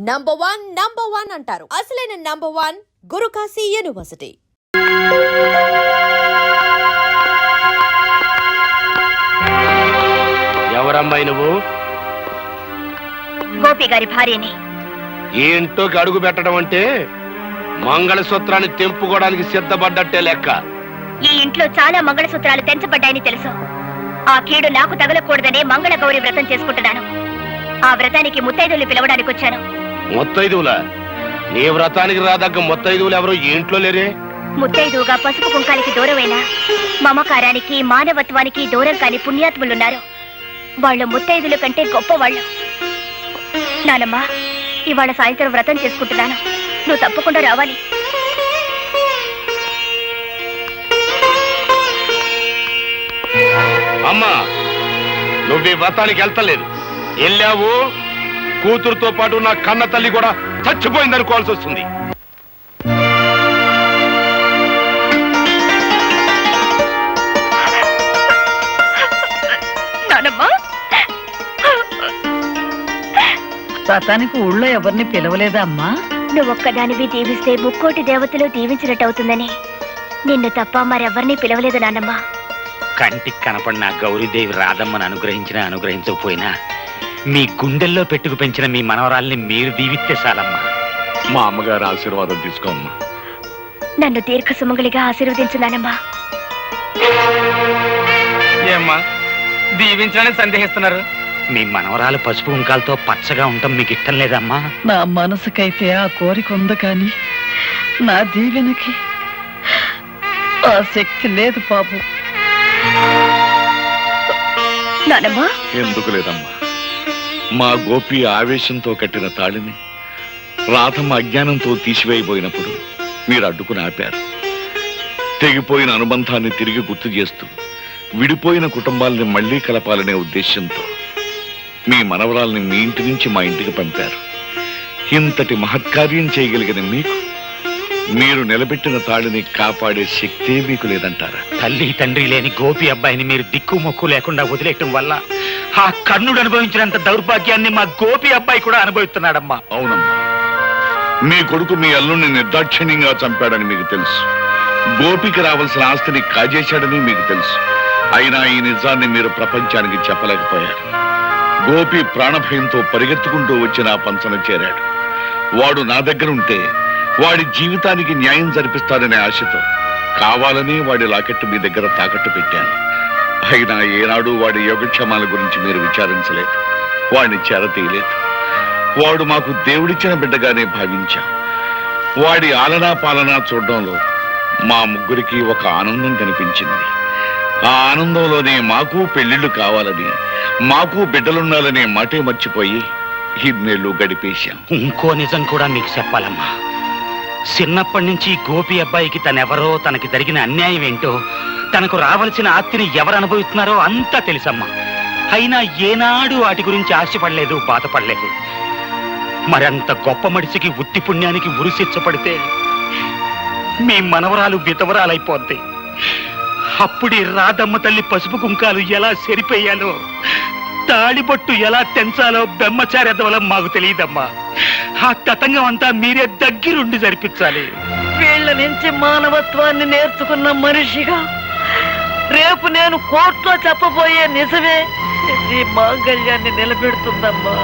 Number one అంటారు. అసలైన number one Guru Kashi university. ఎవరమ్మాయి నువ్వు? గోపి గారి భార్యని. ఈ ఇంట్లోకి అడుగు పెట్టడం అంటే మంగళసూత్రాన్ని తెంపుకోవడానికి సిద్ధపడ్డట్టే లెక్క. ఈ ఇంట్లో చాలా మంగళసూత్రాలు తెంచబడ్డాయని తెలుసు. ఆ కీడు నాకు తగలకూడదనే మంగళ గౌరి వ్రతం చేసుకుంటున్నాను. ఆ వ్రతానికి ముత్తైదువులు పిలవడానికి వచ్చాను. ముత్తైదువులా? నీ వ్రతానికి రాదగ్గ ముత్తైదువులు ఎవరు ఈ ఇంట్లో లేరే? ముత్తైదువుగా పసుపు కుంకాలకి దూరమైన మమకారానికి మానవత్వానికి దూరం కాని పుణ్యాత్ములున్నారు. వాళ్ళు ముత్తైదుల కంటే గొప్పవాళ్ళు. నానమ్మా, ఇవాళ సాయంత్రం వ్రతం చేసుకుంటున్నాను. నువ్వు తప్పకుండా రావాలి. అమ్మా, నువ్వు ఈ వ్రతానికి వెళ్తలేదు. వెళ్ళావు, కూతురుతో పాటు నా కన్న తల్లి కూడా చచ్చిపోయిందనుకోవాల్సి వస్తుంది. వ్రతానికి ఊళ్ళో ఎవరిని పిలవలేదా అమ్మా? నువ్వొక్కదానివి దీవిస్తే ముక్కోటి దేవతలు దీవించినట్టవుతుందని నిన్ను తప్ప మరెవరిని పిలవలేదు నాన్నమ్మా. కంటికి కనపడిన గౌరీదేవి రాధమ్మను అనుగ్రహించినా అనుగ్రహించకపోయినా మీ గుండెల్లో పెట్టుకు పెంచిన మీ మనవరాల్ని మీరు దీవిస్తే చాలమ్మా. మా అమ్మగారు ఆశీర్వాదం తీసుకోమ్మా. నన్ను దీర్ఘ సుమంగళిగా ఆశీర్వదించున్నానమ్మా. ఏమ్మా దీవించడానికి సందేహిస్తున్నారు? మీ మనవరాలు పసుపు కుంకాలతో పచ్చగా ఉండటం మీకు ఇష్టం లేదమ్మా? నా మనసుకైతే ఆ కోరిక ఉంది, కానీ నా దీవెనకి ఆ శక్తి లేదు బాబు. నానమ్మా, ఎందుకు లేదమ్మా, మా గోపి ఆవేశంతో కట్టిన తాళిని రాధమ్మ అజ్ఞానంతో తీసివేయబోయినప్పుడు మీరు అడ్డుకుని ఆపారు. తెగిపోయిన అనుబంధాన్ని తిరిగి గుర్తు చేస్తూ విడిపోయిన కుటుంబాలని మళ్లీ కలపాలనే ఉద్దేశంతో మీ మనవరాల్ని మీ ఇంటి నుంచి మా ఇంటికి పంపారు. ఇంతటి మహత్కార్యం చేయగలిగిన మీకు మీరు నిలబెట్టిన తాళిని కాపాడే శక్తే మీకు లేదంటారా? తల్లి తండ్రి లేని గోపి అబ్బాయిని మీరు దిక్కు మొక్కు లేకుండా వదిలేయటం వల్ల ఆ కర్ణుడు అనుభవించినంత దౌర్భాగ్యాన్ని మా గోపి అబ్బాయి కూడా అనుభవిస్తున్నాడమ్మా. అవునమ్మా, మీ కొడుకు మీ అల్లుణ్ణి నిర్దాక్షిణ్యంగా చంపాడని మీకు తెలుసు. గోపికి రావాల్సిన ఆస్తిని కాజేశాడని మీకు తెలుసు. అయినా ఈ నిజాన్ని మీరు ప్రపంచానికి చెప్పలేకపోయారు. గోపి ప్రాణభయంతో పరిగెత్తుకుంటూ వచ్చి నా పంచన చేరాడు. వాడు నా దగ్గర ఉంటే వాడి జీవితానికి న్యాయం జరిపిస్తాడనే ఆశతో కావాలని వాడి లాకెట్టు మీ దగ్గర తాకట్టు పెట్టాను. అయినా ఏనాడు వాడి యోగక్షేమాల గురించి మీరు విచారించలేదు, వాడిని చేరతీయలేదు. వాడు మాకు దేవుడిచ్చిన బిడ్డగానే భావించాం. వాడి ఆలనా పాలనా చూడడంలో మా ముగ్గురికి ఒక ఆనందం కనిపించింది. ఆ ఆనందంలోనే మాకు పెళ్లిళ్లు కావాలని, మాకు బిడ్డలుండాలనే మాటే మర్చిపోయి ఇన్నేళ్లు గడిపేశాం. ఇంకో నిజం కూడా మీకు చెప్పాలమ్మా. చిన్నప్పటి నుంచి గోపి అబ్బాయికి తనెవరో, తనకి జరిగిన అన్యాయం ఏంటో, తనకు రావలసిన ఆస్తిని ఎవరు అనుభవిస్తున్నారో అంతా తెలుసమ్మా. అయినా ఏనాడు వాటి గురించి ఆశపడలేదు, బాధపడలేదు. మరంత గొప్ప మనిషికి ఉత్తి పుణ్యానికి ఉరిశిచ్చపడితే మీ మనవరాలు విధవరాలైపోద్ది. అప్పుడి రాధమ్మ తల్లి పసుపు కుంకాలు ఎలా సరిపోయాలో, తాళిబొట్టు ఎలా తెంచాలో బెమ్మచారెద్దవలం మాకు తెలియదమ్మా. ఆ తతంగం అంతా మీరే దగ్గరుండి జరిపించాలి. వీళ్ళ నుంచి మానవత్వాన్ని నేర్చుకున్న మనిషిగా రేపు నేను కోర్టులో చెప్పబోయే నిజమే ఈ మాంగళ్యాన్ని నిలబెడుతుందమ్మా.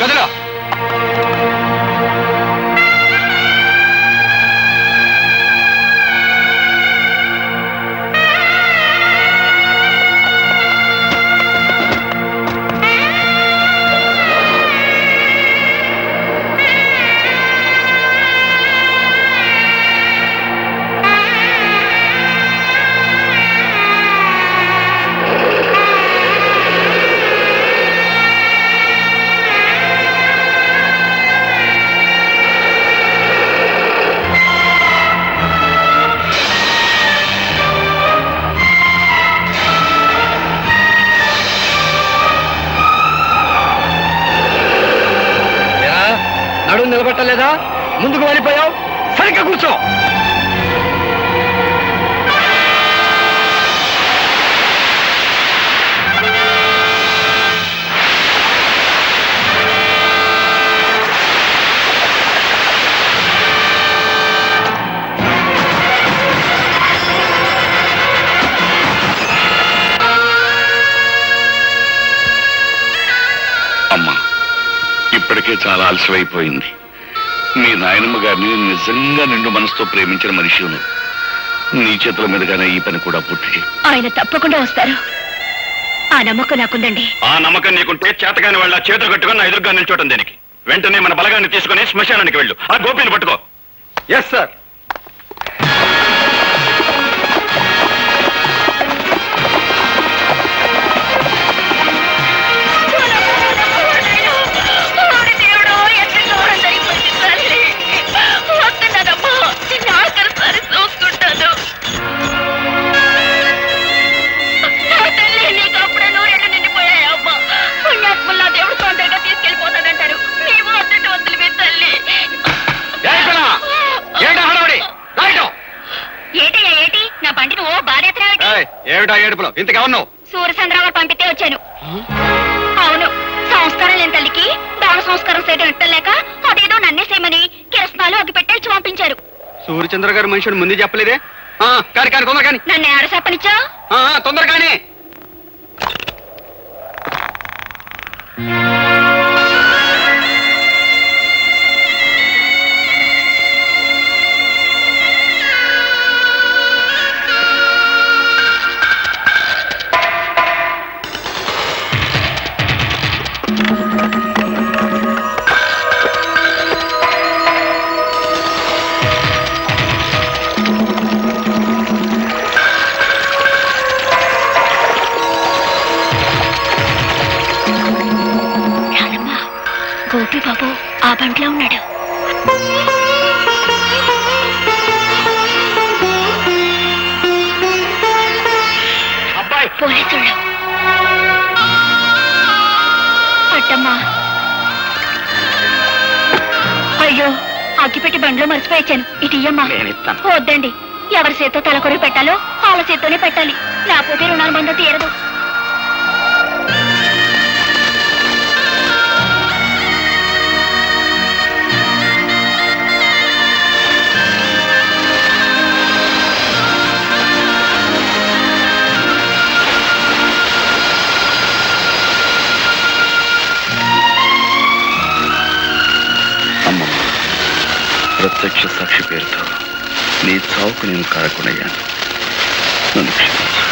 కదలో. నడుము నిలబట్టలేదా? ముందుకు వెళ్ళిపోయావు, సరిగ్గా కూర్చో. అమ్మా, ఇప్పటికే చాలా ఆలస్యమైపోయింది. మీ నాయనమ్మ గారిని నిజంగా నిండు మనసుతో ప్రేమించిన మనిషి నువ్వు. నీ చేతుల మీదుగానే ఈ పని కూడా పూర్తి చేయి. ఆయన తప్పకుండా వస్తారు, ఆ నమ్మకం నాకుందండి. ఆ నమ్మకం నీకుంటే చేతగాని వాళ్ళ చేతులు కట్టుకుని నా ఎదురుగా నిల్చోటం దేనికి? వెంటనే మన బలగాన్ని తీసుకుని శ్మశానానికి వెళ్ళు. ఆ గోపిని పట్టుకో. Yes sir. ఏమిటా ఏడుపులో? ఇంతకెవరు? సూర్యచంద్రరావు పంపితే వచ్చాను. అవును, సంస్కారం లేని తల్లికి దాన సంస్కారం చేయడం ఎట్టలేక అదేదో నన్నే చేయమని కిరసనాలు అగ్గి పెట్టేసి పంపించారు. సూర్యచంద్ర గారు మనుషుడు ముందు చెప్పలేదే? కానీ కానీ తొందర కానీ. నన్ను ఆడ చెప్పనిచ్చా? తొందర కానీ. గోపి బాబు ఆ బంట్లో ఉన్నాడు. అబ్బాయి పోలీసులు. అట్టమ్మా, అయ్యో అగ్గిపెట్టి బండ్లో మర్చిపోయాను. ఇటు ఇయ్యమ్మా. వద్దండి, ఎవరి చేత్తో తలకొరి పెట్టాలో వాళ్ళ చేత్తోనే పెట్టాలి, లేకపోతే రుణాల బంధ తీరదు. ప్రత్యక్ష సాక్షి పేరుతో నీ చావుకు నేను కారకునయ్యాను. నన్ను క్షమించు.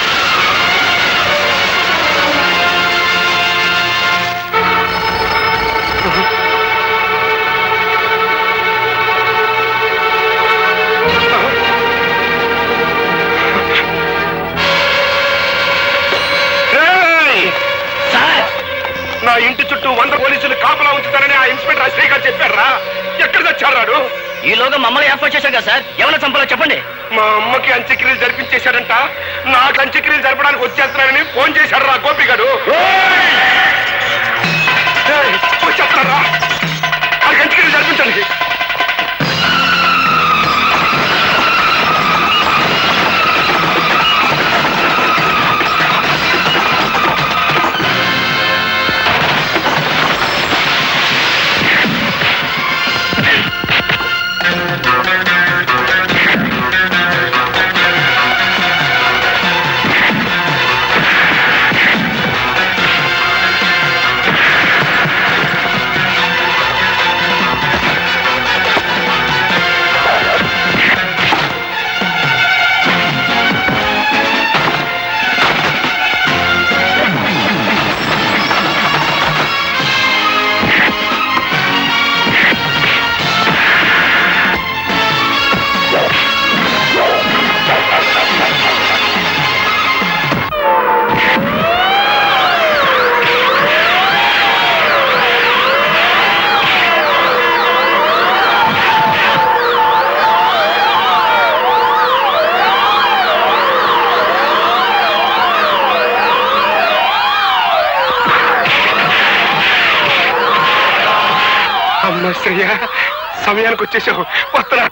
నా ఇంటి చుట్టూ 100 పోలీసులు కాపలా ఉంచుతారని ఆ ఇన్స్పెక్టర్ అశ్రీ గారు చెప్పారా? ఎక్కడ తెచ్చాడు? ఈలోగా మమ్మల్ని ఏర్పాటు చేశాం కదా సార్. ఎవరైనా చంపాలో చెప్పండి. మా అమ్మకి అంత్యక్రియలు జరిపించేశాడంట. నాకు అంత్యక్రియలు జరపడానికి వచ్చేస్తున్నానని ఫోన్ చేశాడు రా గోపి గారు. వచ్చేస్తున్నారా? వాళ్ళకి అంత్యక్రియలు జరిపించండి. అమ్మ శ్రేయ, సమయానికి వచ్చేసావు. వస్తరా.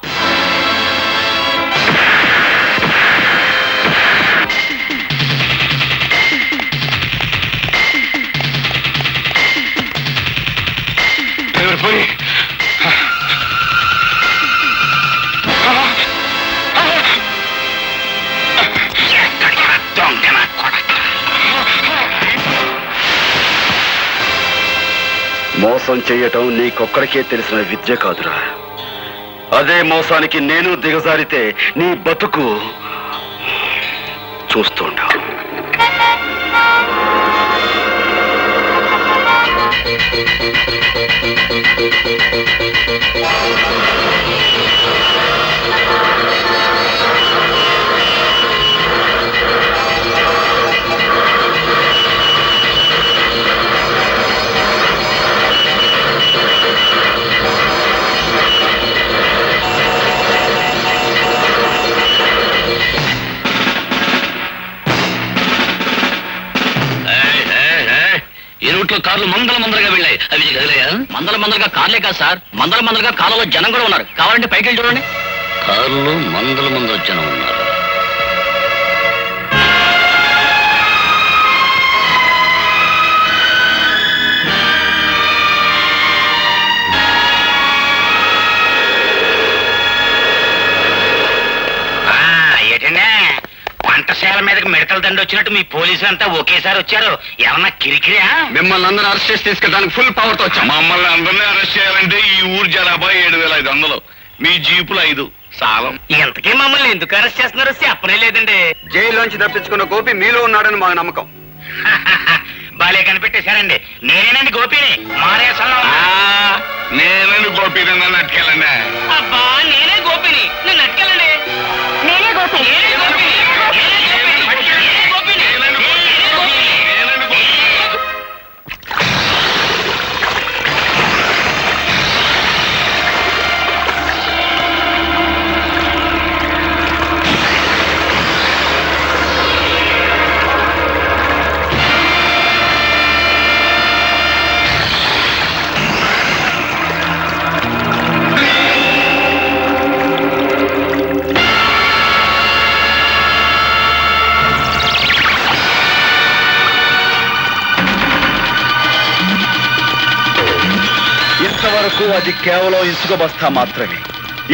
పోయి మోసం చెయ్యటం నీకొక్కడికే తెలిసిన విద్య కాదురా. అదే మోసానికి నేను దిగజారితే నీ బతుకు చూస్తుండా. కార్లు మందలుగా వెళ్ళాయి. అవి కదిలేయా? మందలుగా కార్లే కాదు సార్, మందలుగా కాలంలో జనం కూడా ఉన్నారు. కావాలంటే పైకి వెళ్ళి చూడండి. కార్లు మందల జనం ఉన్నారు. ఏంటంటే వంటశాల మీదకి మిడతల దండ వచ్చినట్టు మీ పోలీసులు అంతా ఒకేసారి వచ్చారు. ఏమన్నా కిరికిరియా? మిమ్మల్ని అందరూ అరెస్ట్ చేసి తీసుకెళ్ళడానికి ఫుల్ పవర్ తో వచ్చాం. మమ్మల్ని అందరినీ అరెస్ట్ చేయాలంటే ఈ ఊరు జనాభా 7,500, మీ జీపులు 5 సాలం. ఇంతకీ మమ్మల్ని ఎందుకు అరెస్ట్ చేస్తున్నారో చెప్పనే లేదండి. జైల్లోంచి తప్పించుకున్న గోపి మీలో ఉన్నాడని మా నమ్మకం. బాలే కనిపెట్టేశారండి. నేనేనండి గోపిని. మారేసలం. నేనండి గోపి, నన్ను అట్టుకెళ్ళండి. అబ్బా నేనే గోపిని, నన్ను అట్టుకెళ్ళండి. నేనే గోపి. నేనే గోపిని. నేనే గోపిని. ఇంతవరకు అది కేవలం ఇసుక బస్తా మాత్రమే.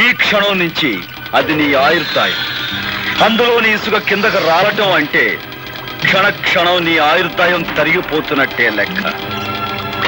ఈ క్షణం నుంచి అది నీ ఆయుర్దాయం. అందులో నీ ఇసుక కిందకు రాలటం అంటే క్షణ క్షణం నీ ఆయుర్దాయం తరిగిపోతున్నట్టే లెక్క.